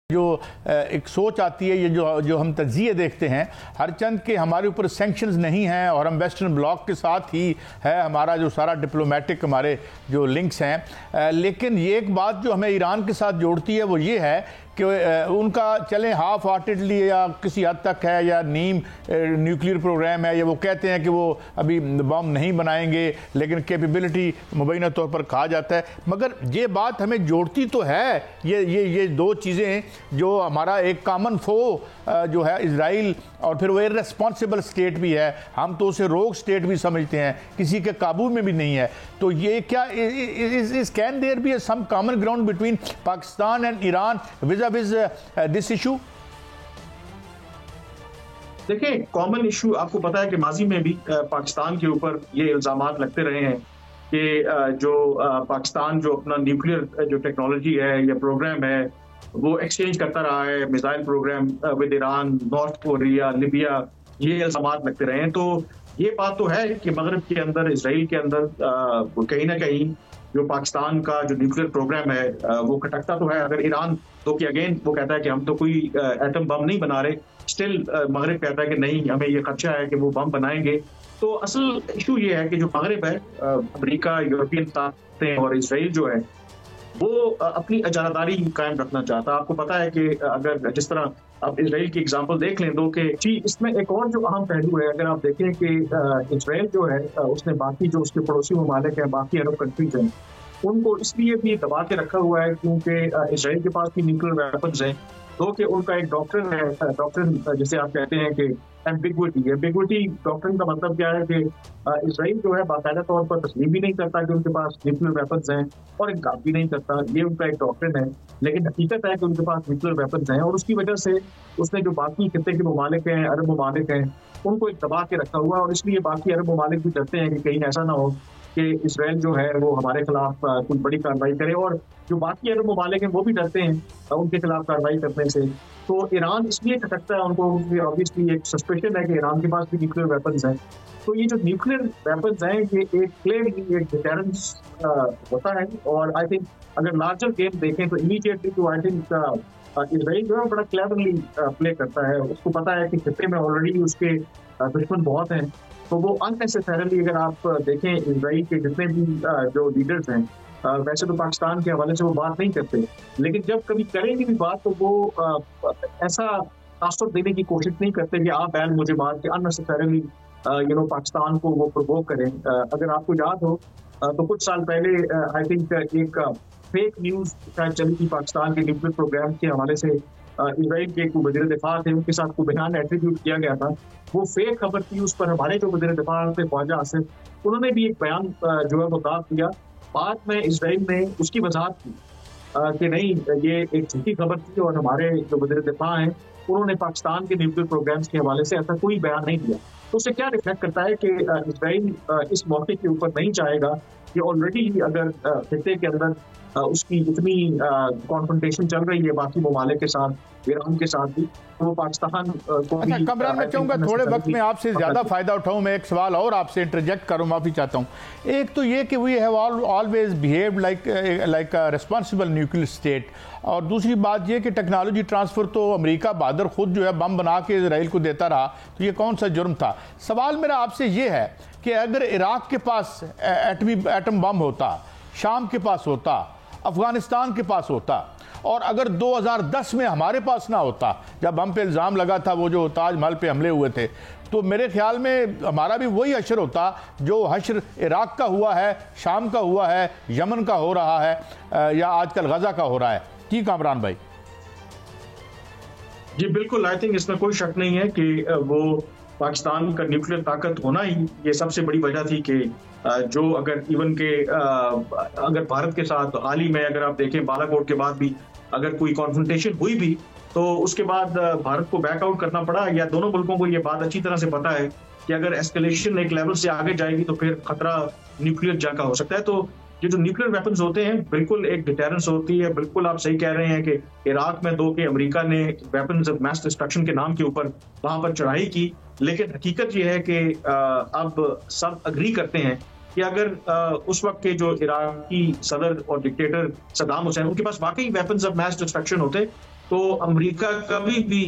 जो एक सोच आती है, ये जो हम तज्जिए देखते हैं हर चंद के हमारे ऊपर सैंक्शंस नहीं हैं और हम वेस्टर्न ब्लॉक के साथ ही है हमारा जो सारा डिप्लोमेटिक हमारे जो लिंक्स हैं, लेकिन ये एक बात जो हमें ईरान के साथ जोड़ती है वो ये है कि उनका चलें हाफ हार्टेडली या किसी हद तक है या नीम न्यूक्लियर प्रोग्राम है, या वो कहते हैं कि वो अभी बम नहीं बनाएंगे लेकिन कैपेबिलिटी मुबैना तौर पर कहा जाता है। मगर ये बात हमें जोड़ती तो है ये दो चीज़ें जो हमारा एक कॉमन फो जो है इजराइल, और फिर वो इररेस्पॉन्सिबल स्टेट भी है, हम तो उसे रोग स्टेट भी समझते हैं, किसी के काबू में भी नहीं है। तो ये क्या is can there be some common ground between Pakistan and Iran vis this issue? देखिए, कॉमन इशू आपको पता है कि माजी में भी पाकिस्तान के ऊपर ये इल्जामात लगते रहे हैं कि जो पाकिस्तान जो अपना न्यूक्लियर जो टेक्नोलॉजी है या प्रोग्राम है वो एक्सचेंज करता रहा है, missile programme with Iran, North Korea, Libya, ये इल्जामात लगते रहे हैं। तो ये बात तो है कि मगरब के अंदर, इसराइल के अंदर कहीं ना कहीं जो पाकिस्तान का जो न्यूक्लियर प्रोग्राम है वो खटकता तो है। अगर ईरान तो कि अगेन वो कहता है कि हम तो कोई एटम बम नहीं बना रहे, स्टिल मगरब कहता है कि नहीं, हमें ये खदशा है कि वो बम बनाएंगे। तो असल इशू ये है कि जो मगरब है, अमेरिका, यूरोपियन ताकतें और इसराइल जो है वो अपनी अजादारी कायम रखना चाहता है। आपको पता है कि अगर जिस तरह आप इसराइल की एग्जांपल देख लें तो कि जी, इसमें एक और जो अहम पहलू है, अगर आप देखें कि इसराइल जो है उसने बाकी जो उसके पड़ोसी ममालिक हैं, बाकी अरब कंट्रीज हैं, उनको इसलिए भी दबा के रखा हुआ है क्योंकि इसराइल के पास भी न्यूक्लियर वेपन्स हैं। तो कि उनका एक डॉक्ट्रिन है, डॉक्ट्रिन जिसे आप कहते हैं कि एम्बिग्विटी डॉक्ट्रिन का मतलब क्या है कि इसराइल जो है बाकायदा तौर पर तस्लीम भी नहीं करता कि उनके पास न्यूक्लियर वेपन्स हैं और इनकार भी नहीं करता, ये उनका एक डॉक्ट्रिन है। लेकिन हकीकत है कि उनके पास न्यूक्लियर वेपन्स हैं और उसकी वजह से उसने जो बाकी खित्ते के ममालिक हैं, अरब ममालिक हैं, उनको एक दबा के रखा हुआ है। और इसलिए बाकी अरब ममालिक भी डरते हैं कि कहीं ऐसा ना हो कि इसराइल जो है वो हमारे खिलाफ कुछ बड़ी कार्रवाई करे, और जो बाकी अरब ममालिक हैं वो भी डरते हैं उनके खिलाफ कार्रवाई करने से। तो ईरान इसलिए खटकता है, उनको ऑब्वियसली एक सस्पेशन है कि ईरान के पास भी न्यूक्लियर वेपन्स हैं। तो ये जो न्यूक्लियर वेपन्स हैं ये एक क्लियरली एक डिटरेंस होता है। और आई थिंक अगर लार्जर गेम देखें तो इमीडिएटली तो आई थिंक इसराइल जो है बड़ा क्लेवरली प्ले करता है। उसको पता है कि खित्ते में ऑलरेडी उसके दुश्मन बहुत हैं, तो वो अननेसेसरली, अगर आप देखें इसराइल के जितने भी जो लीडर्स हैं, वैसे तो पाकिस्तान के हवाले से वो बात नहीं करते, लेकिन जब कभी करेंगे भी बात तो वो ऐसा तासुर देने की कोशिश नहीं करते कि आप बैन मुझे मार के अननेसेसरली पाकिस्तान को वो प्रोवोक करें। अगर आपको याद हो तो कुछ साल पहले आई थिंक एक फेक न्यूज शायद चली थी पाकिस्तान के न्यूक्लियर प्रोग्राम के हवाले से। इसराइल के वज़ीर दिफा थे, उनके साथ को बयान एट्रीब्यूट किया गया था, वो फेक खबर थी। उस पर हमारे जो वज़ीर दिफा थे ख्वाजा आसिफ, उन्होंने भी एक बयान जो है वो दाग दिया। बाद में इसराइल ने उसकी वजाहत की कि नहीं, ये एक झूठी खबर थी और हमारे जो वज़ीर दिफा हैं उन्होंने पाकिस्तान के न्यूक्लियर प्रोग्राम्स के हवाले से ऐसा कोई बयान नहीं दिया। तो उससे क्या रिफ्लेक्ट करता है कि इसराइल इस मौके के ऊपर नहीं चाहेगा कि ऑलरेडी अगर खित्ते के अंदर उसकी इतनी कॉन्फ्रंटेशन चल रही है बाकी ममालिक के साथ, ईरान के साथ भी, तो वो पाकिस्तान को भी। कमरान, मैं चाहूँगा थोड़े वक्त में आपसे ज़्यादा फ़ायदा उठाऊँ, मैं एक सवाल और आपसे इंटरजेक्ट करूँ, माफ़ी चाहता हूँ। एक तो ये कि we have always behaved like a responsible nuclear state, और दूसरी बात ये कि टेक्नोलॉजी ट्रांसफ़र तो अमेरिका बहादुर खुद जो है बम बना के इसराइल को देता रहा, तो ये कौन सा जुर्म था? सवाल मेरा आपसे ये है कि अगर इराक़ के पास एटम बम होता, शाम के पास होता, अफगानिस्तान के पास होता, और अगर 2010 में हमारे पास ना होता, जब हम पे इल्ज़ाम लगा था वो जो ताजमहल पे हमले हुए थे, तो मेरे ख्याल में हमारा भी वही हशर होता जो हशर इराक़ का हुआ है, शाम का हुआ है, यमन का हो रहा है, या आजकल गजा का हो रहा है। जी कामरान भाई। जी बिल्कुल, आई थिंक इसमें कोई शक नहीं है कि वो पाकिस्तान का न्यूक्लियर ताकत होना ही ये सबसे बड़ी वजह थी कि जो अगर इवन के अगर भारत के साथ हाल ही में अगर आप देखें बालाकोट के बाद भी अगर कोई कॉन्फ्रंटेशन हुई भी तो उसके बाद भारत को बैकआउट करना पड़ा, या दोनों मुल्कों को ये बात अच्छी तरह से पता है कि अगर एस्केलेशन एक लेवल से आगे जाएगी तो फिर खतरा न्यूक्लियर जंग का हो सकता है। तो ये जो न्यूक्लियर वेपन्स होते हैं बिल्कुल एक डिटेरेंस होती है। बिल्कुल आप सही कह रहे हैं कि इराक में दो के अमेरिका ने वेपन्स ऑफ मैस डिस्ट्रक्शन के नाम के ऊपर वहां पर चढ़ाई की, लेकिन हकीकत ये है कि अब सब अग्री करते हैं कि अगर उस वक्त के जो इराकी सदर और डिक्टेटर सद्दाम हुसैन, उनके पास वाकई वेपन्स ऑफ मैस डिस्ट्रक्शन होते तो अमेरिका कभी भी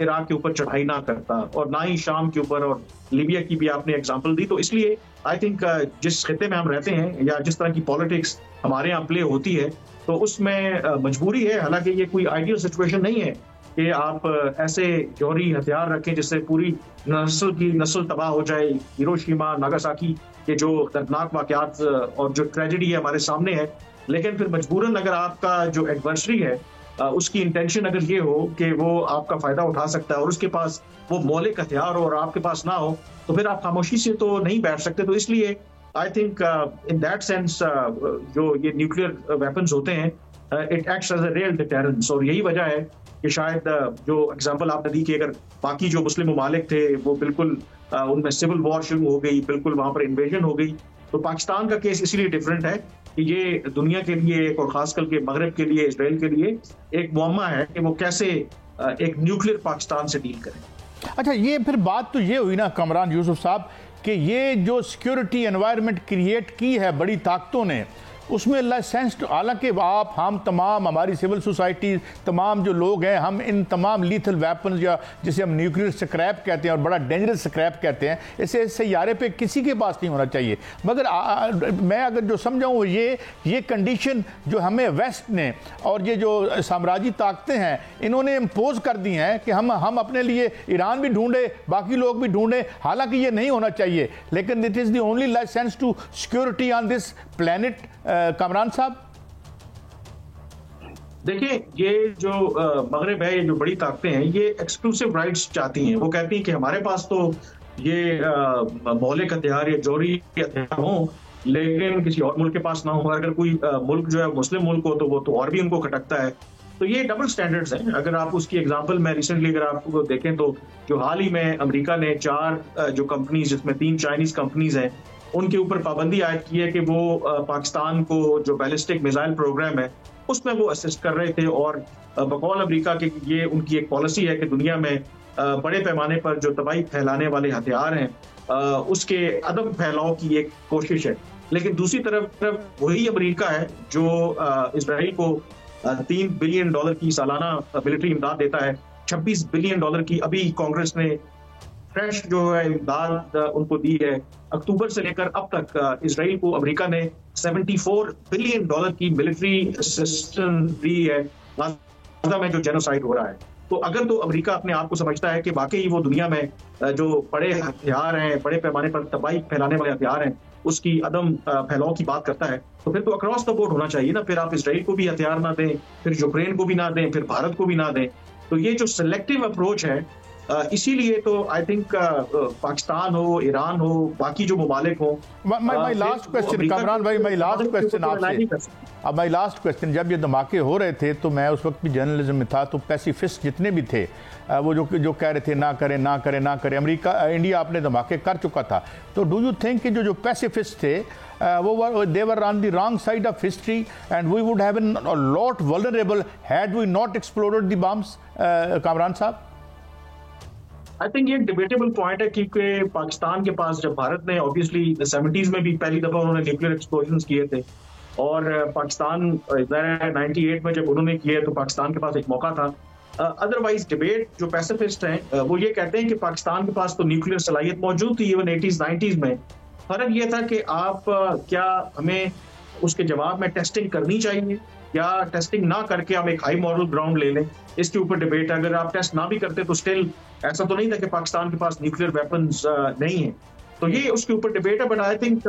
इराक के ऊपर चढ़ाई ना करता, और ना ही शाम के ऊपर, और लीबिया की भी आपने एग्जांपल दी। तो इसलिए आई थिंक जिस खिते में हम रहते हैं या जिस तरह की पॉलिटिक्स हमारे यहाँ प्ले होती है, तो उसमें मजबूरी है। हालांकि ये कोई आइडियल सिचुएशन नहीं है कि आप ऐसे जौहरी हथियार रखें जिससे पूरी नस्ल तबाह हो जाए। हिरोशिमा, नागासाकी के जो दर्दनाक वाकयात और जो ट्रेजेडी है हमारे सामने है, लेकिन फिर मजबूरन अगर आपका जो एडवर्सरी है उसकी इंटेंशन अगर ये हो कि वो आपका फायदा उठा सकता है और उसके पास वो मौलिक हथियार हो और आपके पास ना हो, तो फिर आप खामोशी से तो नहीं बैठ सकते। तो इसलिए I think in that sense जो ये न्यूक्लियर वेपन्स होते हैं, it acts as a real deterrence. और यही वजह है कि शायद जो एग्जांपल आपने दी कि अगर बाकी जो मुस्लिम ममालिक थे वो बिल्कुल उनमें सिविल वॉर शुरू हो गई, बिल्कुल वहां पर इन्वेजन हो गई, तो पाकिस्तान का केस इसलिए डिफरेंट है कि ये दुनिया के लिए और खासकर के मगरब के लिए, इसराइल के लिए एक मुअम्मा है कि वो कैसे एक न्यूक्लियर पाकिस्तान से डील करें। अच्छा, ये फिर बात तो ये हुई ना कमरान यूसुफ साहब कि ये जो सिक्योरिटी एनवायरनमेंट क्रिएट की है बड़ी ताकतों ने, उसमें लाइसेंस, हालांकि आप, हम तमाम, हमारी सिविल सोसाइटी, तमाम जो लोग हैं, हम इन तमाम लीथल वेपन्स या जिसे हम न्यूक्लियर स्क्रैप कहते हैं और बड़ा डेंजरस स्क्रैप कहते हैं, इसे सैयारे पे किसी के पास नहीं होना चाहिए। मगर मैं अगर जो समझाऊँ ये कंडीशन जो हमें वेस्ट ने और ये जो साम्राज्यी ताकतें हैं इन्होंने इम्पोज कर दी हैं कि हम अपने लिए ईरान भी ढूंढे, बाकी लोग भी ढूंढे, हालांकि ये नहीं होना चाहिए, लेकिन it is the only licence to security on this planet. Kamran साहब देखिए, ये जो मगरब है, ये जो बड़ी ताकतें हैं, ये एक्सक्लूसिव राइट्स चाहती हैं। वो कहती हैं कि हमारे पास तो ये मौलिक हथियार या जौहरी हथियार हों, लेकिन किसी और मुल्क के पास ना हो। अगर कोई मुल्क जो है मुस्लिम मुल्क हो तो वो तो और भी उनको खटकता है। तो ये डबल स्टैंडर्ड्स हैं। अगर आप उसकी एग्जांपल मैं रिसेंटली अगर आपको देखें तो जो हाल ही में अमेरिका ने 4 जो कंपनीज, जिसमें 3 चाइनीज कंपनीज हैं, उनके ऊपर पाबंदी आयद की है कि वो पाकिस्तान को जो बैलिस्टिक मिसाइल प्रोग्राम है उसमें वो असिस्ट कर रहे थे। और बकौल अमेरिका के ये उनकी एक पॉलिसी है कि दुनिया में बड़े पैमाने पर जो तबाही फैलाने वाले हथियार हैं उसके अदम फैलाव की एक कोशिश है। लेकिन दूसरी तरफ वही अमेरिका है जो इसराइल को $3 बिलियन की सालाना मिलिट्री इमदाद देता है। $26 बिलियन की अभी कांग्रेस ने फ्रेश जो है इमदाद उनको दी है। अक्टूबर से लेकर अब तक इसराइल को अमेरिका ने $74 बिलियन की मिलिट्री असिस्टेंस दी है गाजा में जो जेनोसाइड हो रहा है। तो अगर तो अमेरिका अपने आप को समझता है कि वाकई वो दुनिया में जो बड़े हथियार हैं, बड़े पैमाने पर तबाही फैलाने वाले हथियार हैं, उसकी अदम फैलाव की बात करता है, तो फिर तो अक्रॉस द बोर्ड होना चाहिए ना। फिर आप इसराइल को भी हथियार ना दें, फिर यूक्रेन को भी ना दें, फिर भारत को भी ना दें। तो ये जो सिलेक्टिव अप्रोच है, इसीलिए तो आई थिंक पाकिस्तान हो, ईरान हो, बाकी जो ममालिक हो। माय लास्ट क्वेश्चन कामरान भाई, माय लास्ट क्वेश्चन आपसे। अब माय लास्ट क्वेश्चन, जब ये धमाके हो रहे थे तो मैं उस वक्त भी जर्नलिज्म में था, तो पैसिफिस्ट जितने भी थे वो जो कह रहे थे ना करें ना करें ना करें, इंडिया अपने धमाके कर चुका था। तो डू यू थिंक कि जो पैसिफिस्ट थे they were on the wrong side of history and we would have been a lot vulnerable had we not exploded the bombs, Kamran साहब? आई थिंक ये डिबेटेबल पॉइंट है क्योंकि पाकिस्तान के पास, जब भारत ने ऑब्वियसली 70s में भी पहली दफा उन्होंने न्यूक्लियर एक्सप्लोजन किए थे, और पाकिस्तान 98 में जब उन्होंने किए तो पाकिस्तान के पास एक मौका था। अदरवाइज डिबेट जो पैसिफिस्ट हैं वो ये कहते हैं कि पाकिस्तान के पास तो न्यूक्लियर सलाहियत मौजूद थी इवन 80s 90s में। फर्क ये था कि आप क्या हमें उसके जवाब में टेस्टिंग करनी चाहिए या टेस्टिंग ना करके हम एक हाई मॉरल ग्राउंड ले लें, इसके ऊपर डिबेट। अगर आप टेस्ट ना भी करते तो स्टिल ऐसा तो नहीं था कि पाकिस्तान के पास न्यूक्लियर वेपन्स नहीं है। तो ये उसके ऊपर डिबेट है। बट आई थिंक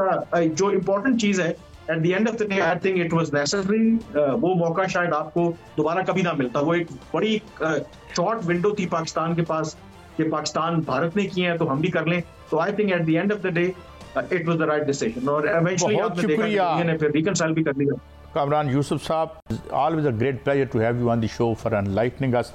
जो इम्पोर्टेंट चीज है, at the end of the day I think it was necessary. वो मौका शायद आपको दोबारा कभी ना मिलता। वो एक बड़ी शॉर्ट विंडो थी पाकिस्तान के पास कि पाकिस्तान, भारत ने किए हैं तो हम भी कर लें। तो I think at the end of the day it was the right decision, और इवेंचुअली आपने देखा कि दुनिया ने फिर रिकंसाइल भी कर लिया। Kamran Yusuf Saab, always a great pleasure to have you on the show for enlightening us.